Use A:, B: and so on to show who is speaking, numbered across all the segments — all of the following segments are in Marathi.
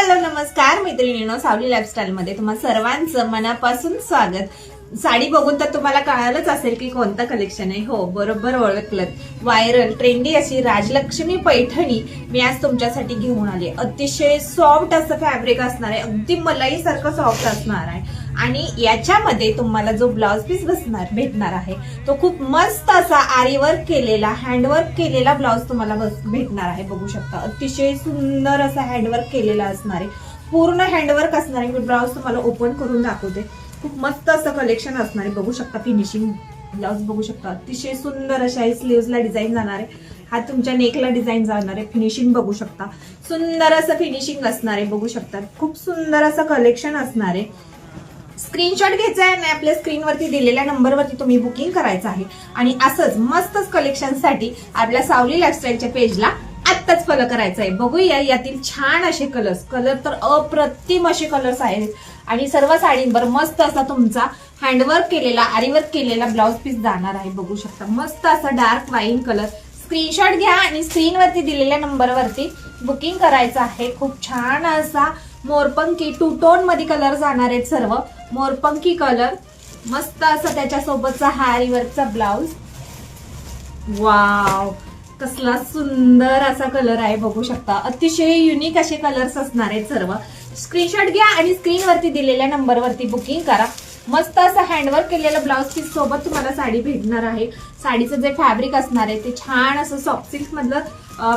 A: हॅलो नमस्कार मैत्रिणींनो, सावली लाईफस्टाईल मध्ये तुम्हा सर्वांचं मनापासून स्वागत। साडी बघून तर तुम्हाला कळालंच असेल की कोणतं कलेक्शन आहे। हो, बरोबर ओळखलं, व्हायरल ट्रेंडी अशी राजलक्ष्मी पैठणी मी आज तुमच्यासाठी घेऊन आली। अतिशय सॉफ्ट असं फॅब्रिक असणार आहे, अगदी मलाई सारखं सॉफ्ट असणार आहे आणि याच्यामध्ये तुम्हाला जो ब्लाउज पीस भेटणार आहे तो खूप मस्त असा आरीवर्क केलेला, हँडवर्क केलेला ब्लाउज तुम्हाला भेटणार आहे। बघू शकता, अतिशय सुंदर असा हँडवर्क केलेला असणार आहे, पूर्ण हँडवर्क असणार आहे। ब्लाउज तुम्हाला ओपन करून दाखवते, खूप मस्त असं कलेक्शन असणार आहे। बघू शकता, फिनिशिंग ब्लाउज बघू शकता, अतिशय सुंदर अशा स्लीव्हजला डिझाईन जाणार आहे, हा तुमच्या नेकला डिझाईन जाणार आहे। फिनिशिंग बघू शकता, सुंदर असं फिनिशिंग असणार आहे। बघू शकता, खूप सुंदर असं कलेक्शन असणार आहे। स्क्रीनशॉट घ्यायचा आहे आणि आपल्या स्क्रीनवरती दिलेल्या नंबरवरती तुम्ही बुकिंग करायचं आहे आणि असंच मस्तच कलेक्शनसाठी आपल्या सावली लाईफस्टाईलच्या पेजला आत्ताच फॉलो करायचं आहे। बघूया यातील छान असे कलर तर अप्रतिम असे कलर्स आहेत आणि सर्व साडींवर मस्त असा तुमचा हँडवर्क केलेला, आरीवर्क केलेला ब्लाउज पीस जाणार आहे। बघू शकता, मस्त असा डार्क वाईन कलर। स्क्रीनशॉट घ्या आणि स्क्रीनवरती दिलेल्या नंबरवरती बुकिंग करायचं आहे। खूप छान असा मोरपंखी टू टोन मध्ये कलर जाणार आहेत, सर्व मोरपंखी कलर। मस्त असा त्याच्यासोबतचा हा आरीवर्कचा ब्लाउज, वाव कसला सुंदर असा कलर आहे। बघू शकता, अतिशय युनिक असे कलर्स असणार आहेत सर्व। स्क्रीनशॉट घ्या आणि स्क्रीनवरती दिलेल्या नंबरवरती बुकिंग करा। मस्त असं हँडवर्क केलेलं ब्लाउज पीस सोबत तुम्हाला साडी भेटणार आहे। साडीचं जे फॅब्रिक असणार आहे ते छान असं सॉफ्ट सिल्क मधलं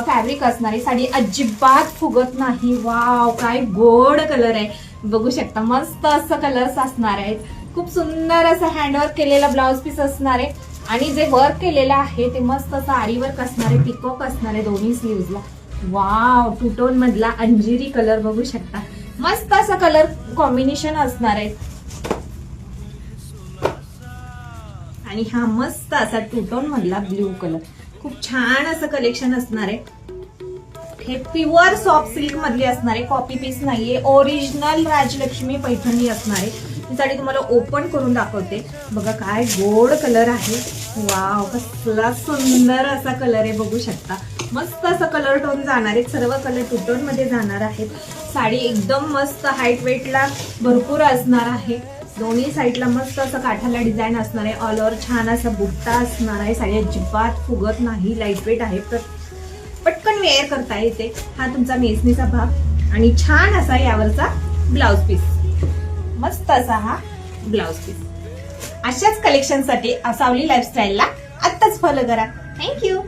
A: फॅब्रिक असणार आहे। साडी अजिबात फुगत नाही। वाव, काय गोड कलर आहे। बघू शकता, मस्त असं कलर्स असणार आहेत। खूप सुंदर असं हँडवर्क केलेला ब्लाउज पीस असणार आहे आणि जे वर्क केलेलं आहे ते मस्त असं आरी वर्क असणार आहे, पिकॉक असणार आहे दोन्ही स्लीव्हजला। वाव, टू टोन मधला अंजिरी कलर बघू शकता, मस्त असं कलर कॉम्बिनेशन असणार आहे आणि हा मस्त असा टू टोन मधला ब्ल्यू कलर। खूप छान असं कलेक्शन असणार आहे। हे प्युअर सॉफ्ट सिल्क मधली असणार आहे, कॉपी पीस नाहीये, ओरिजिनल राजलक्ष्मी पैठणी असणार आहे। ही साडी तुम्हाला ओपन करून दाखवते। बघा काय गोड कलर आहे। वाव, कसला सुंदर असा कलर आहे। बघू शकता, मस्त असं कलर टोन जाणार आहे, सर्व कलर टू टोन मध्ये जाणार आहेत। साडी एकदम मस्त हाईट वेटला भरपूर असणार आहे। दोन्ही साईडला मस्त असं काठाला डिझाईन असणार आहे, ऑल ओव्हर छान असा बुट्टा असणार आहे। साडी अजिबात फुगत नाही, लाईट वेट आहे, पटकन वेअर करता येते। हा तुमचा नेसनीचा भाग आणि छान असा यावरचा ब्लाउज पीस, मस्त असा हा ब्लाउज पीस। अशाच कलेक्शनसाठी सावली लाईफस्टाईलला आत्ताच फॉलो करा। थँक्यू।